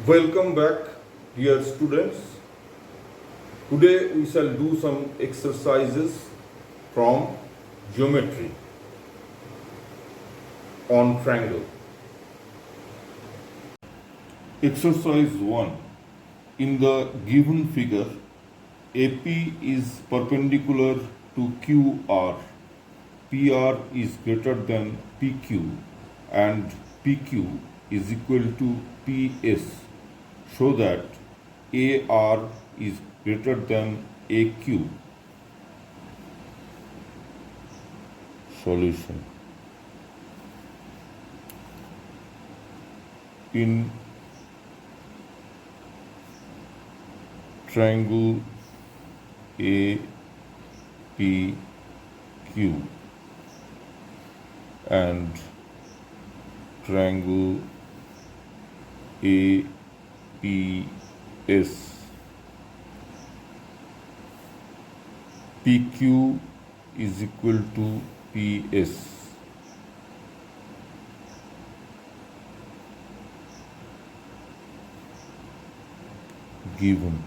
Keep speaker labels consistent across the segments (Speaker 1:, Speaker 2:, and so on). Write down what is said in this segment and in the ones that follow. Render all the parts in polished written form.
Speaker 1: Welcome back, dear students. Today we shall do some exercises from geometry on triangle. Exercise 1. In the given figure, AP is perpendicular to QR, PR is greater than PQ, and PQ is equal to PS, so that AR is greater than AQ. Solution. In triangle APQ and triangle APS, PQ is equal to PS. Given.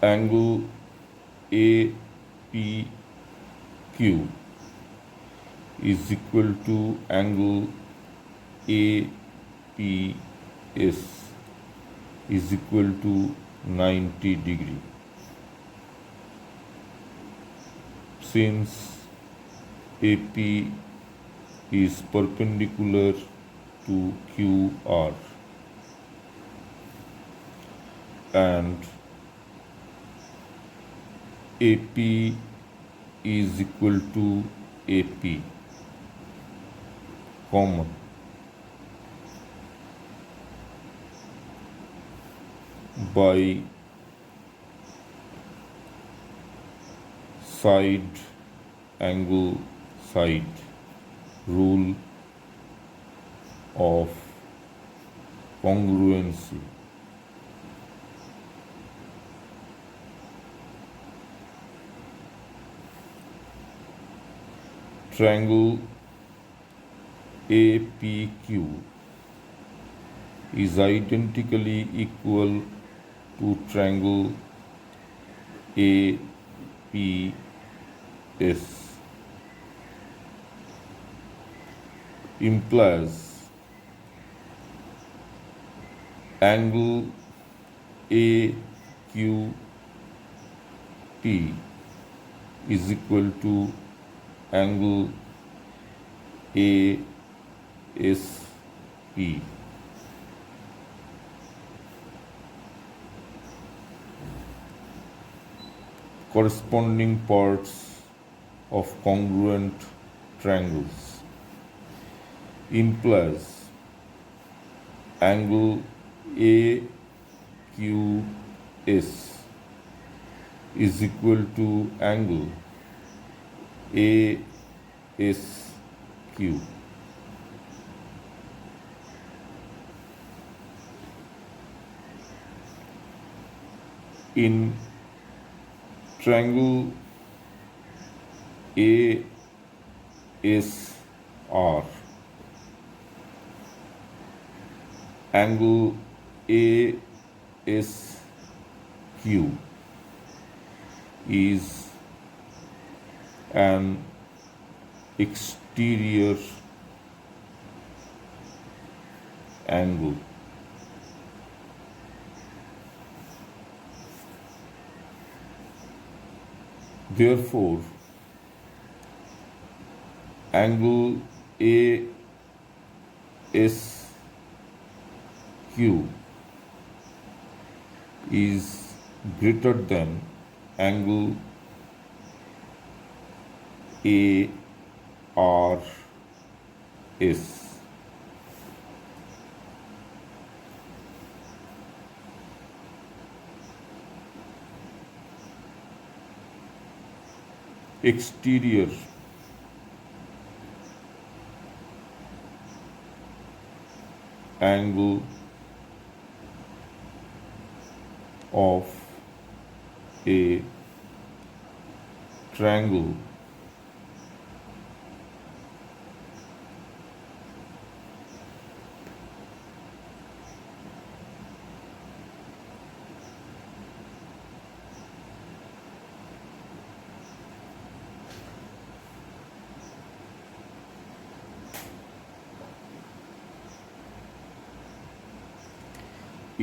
Speaker 1: Angle APQ is equal to angle APS is equal to 90 degree. Since AP is perpendicular to QR and AP is equal to AP, common. By side angle side rule of congruency, triangle APQ is identically equal to triangle APS, implies angle AQP is equal to angle ASP. Corresponding parts of congruent triangles implies angle AQS is equal to angle ASQ. In triangle ASR, angle ASQ is an exterior angle. Therefore, angle ASQ is greater than angle ARS. Exterior angle of a triangle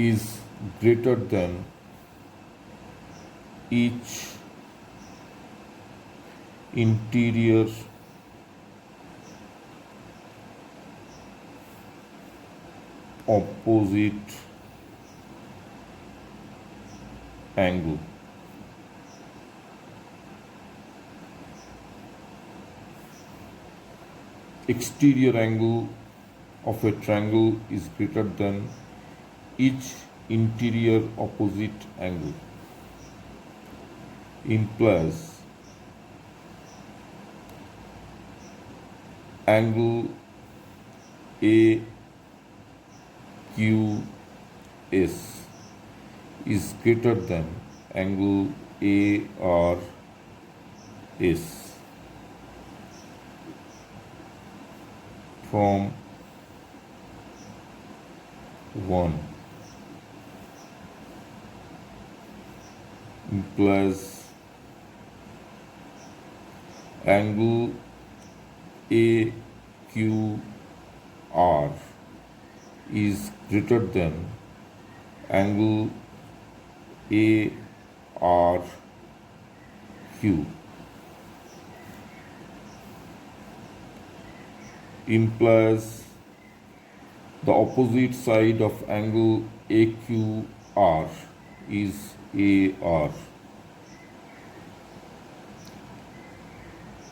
Speaker 1: is greater than each interior opposite angle. Exterior angle of a triangle is greater than each interior opposite angle. Implies angle AQS is greater than angle ARS from 1. Implies angle AQR is greater than angle ARQ. Implies the opposite side of angle AQR is AR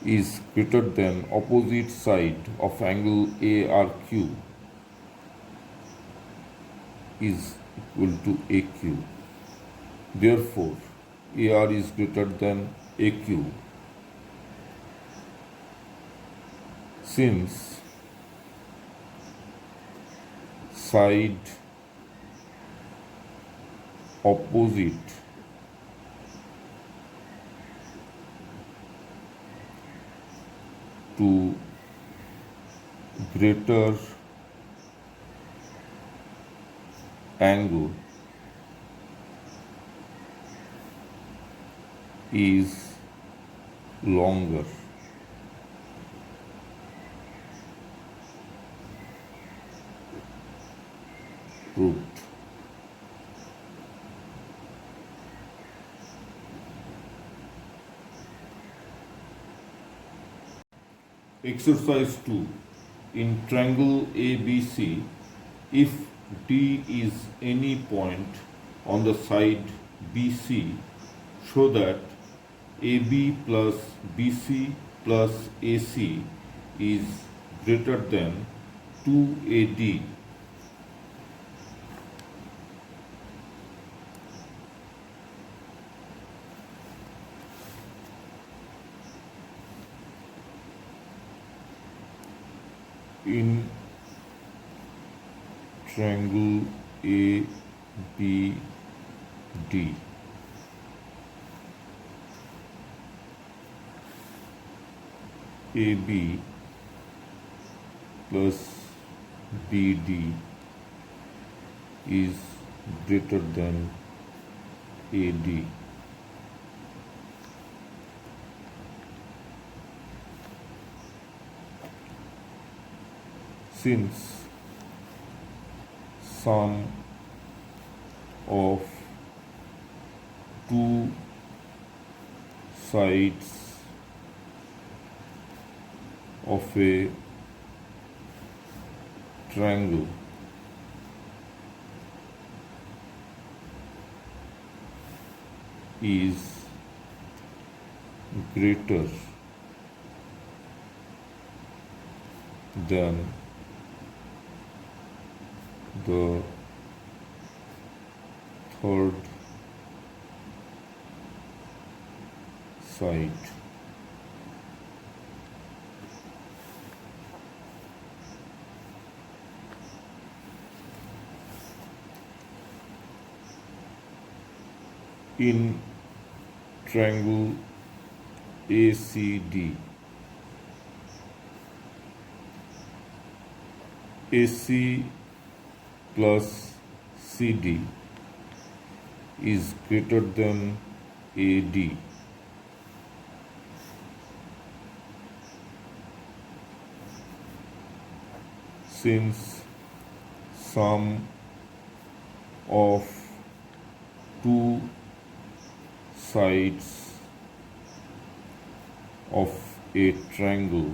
Speaker 1: is greater than opposite side of angle ARQ is equal to AQ. Therefore, AR is greater than AQ. Since side opposite to greater angle is longer. Root. Exercise 2. In triangle ABC, if D is any point on the side BC, show that AB plus BC plus AC is greater than 2AD. In triangle ABD, AB plus BD is greater than AD. Since sum of two sides of a triangle is greater than the third side. In triangle ACD, AC plus CD is greater than AD. Since sum of two sides of a triangle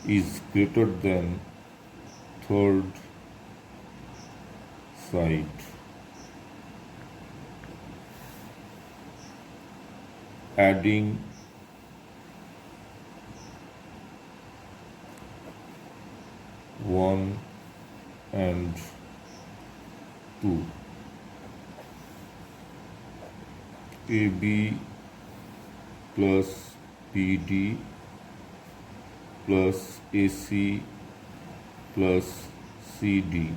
Speaker 1: is greater than third side. Adding one and two. AB plus BD plus AC plus CD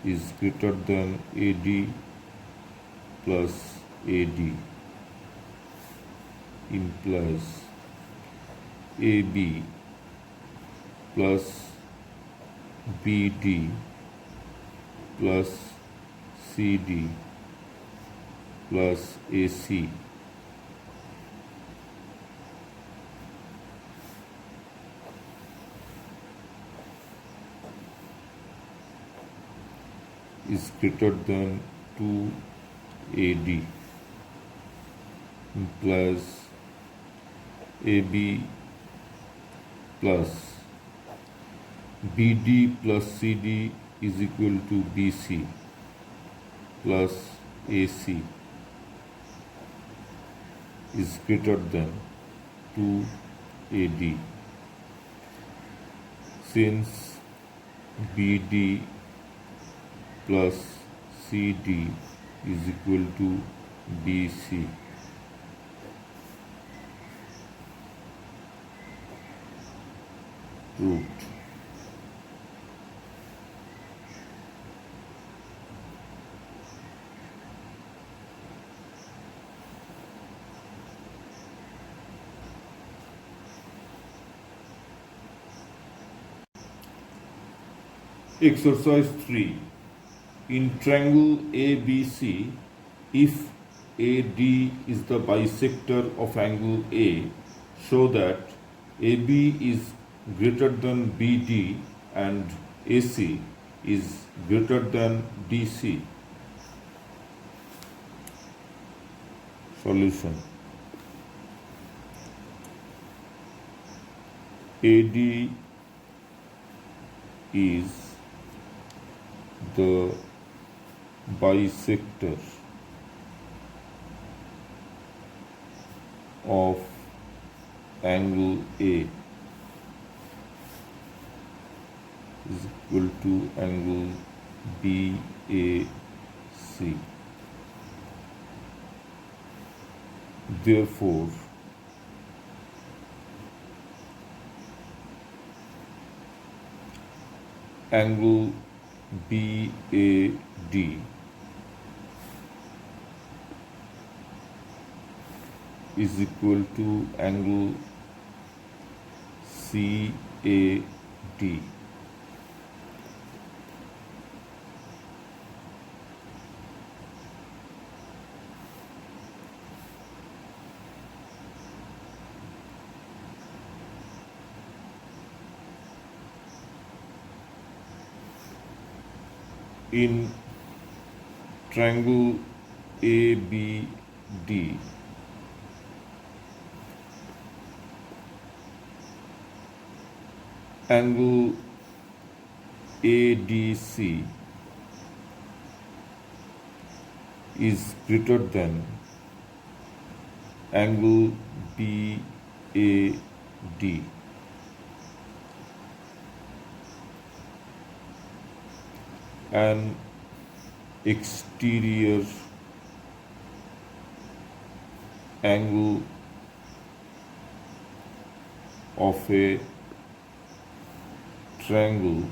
Speaker 1: is greater than AD plus AD, implies AB plus BD plus CD plus AC is greater than 2AD, implies AB plus BD plus CD is equal to BC plus AC is greater than 2AD. Since BD plus CD is equal to BC, proved. Exercise 3. In triangle ABC, if AD is the bisector of angle A, show that AB is greater than BD and AC is greater than DC. Solution. AD is the bisector of angle A is equal to angle BAC. Therefore, angle BAD is equal to angle CAD. In triangle ABD, angle ADC is greater than angle BAD. An exterior angle of a triangle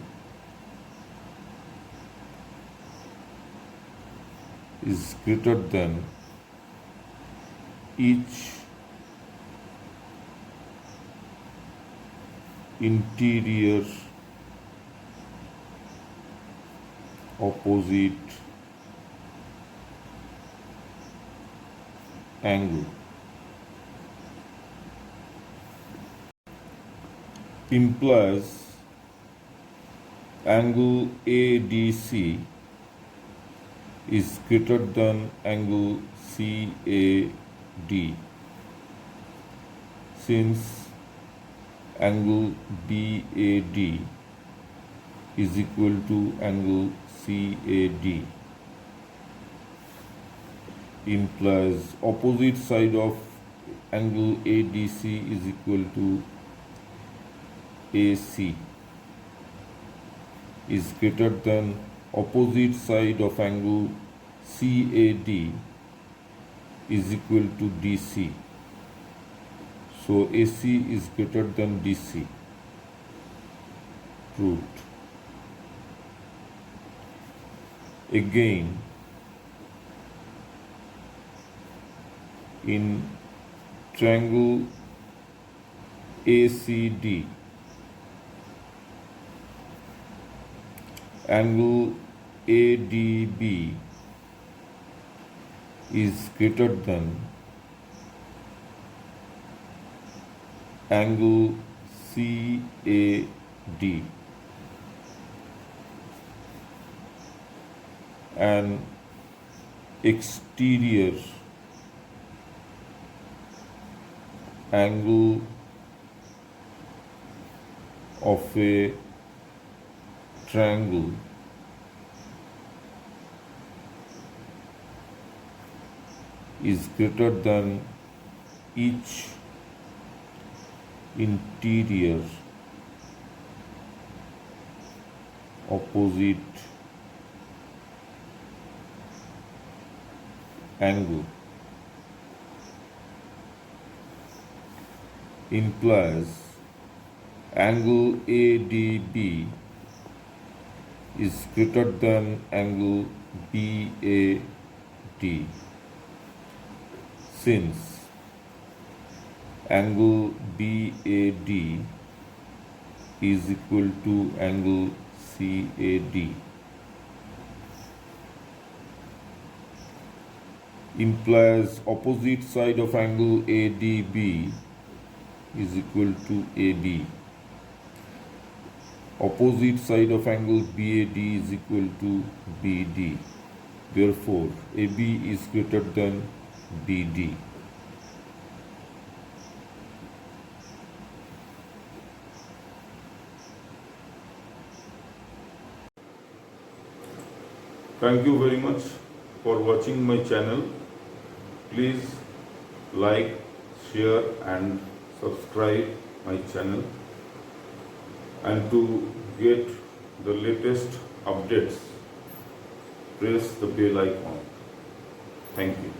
Speaker 1: is greater than each interior opposite angle. implies angle ADC is greater than angle CAD, since angle BAD is equal to angle CAD, implies opposite side of angle ADC is equal to AC is greater than opposite side of angle CAD is equal to DC. So AC is greater than DC. Proved. Again, in triangle ACD, angle ADB is greater than angle CAD, and exterior angle of a triangle is greater than each interior opposite angle, implies angle ADB is greater than angle BAD, since angle BAD is equal to angle CAD, implies opposite side of angle ADB is equal to AB. Opposite side of angle BAD is equal to BD. Therefore, AB is greater than BD. Thank you very much for watching my channel. Please like, share and subscribe my channel, and to get the latest updates, press the bell icon. Thank you.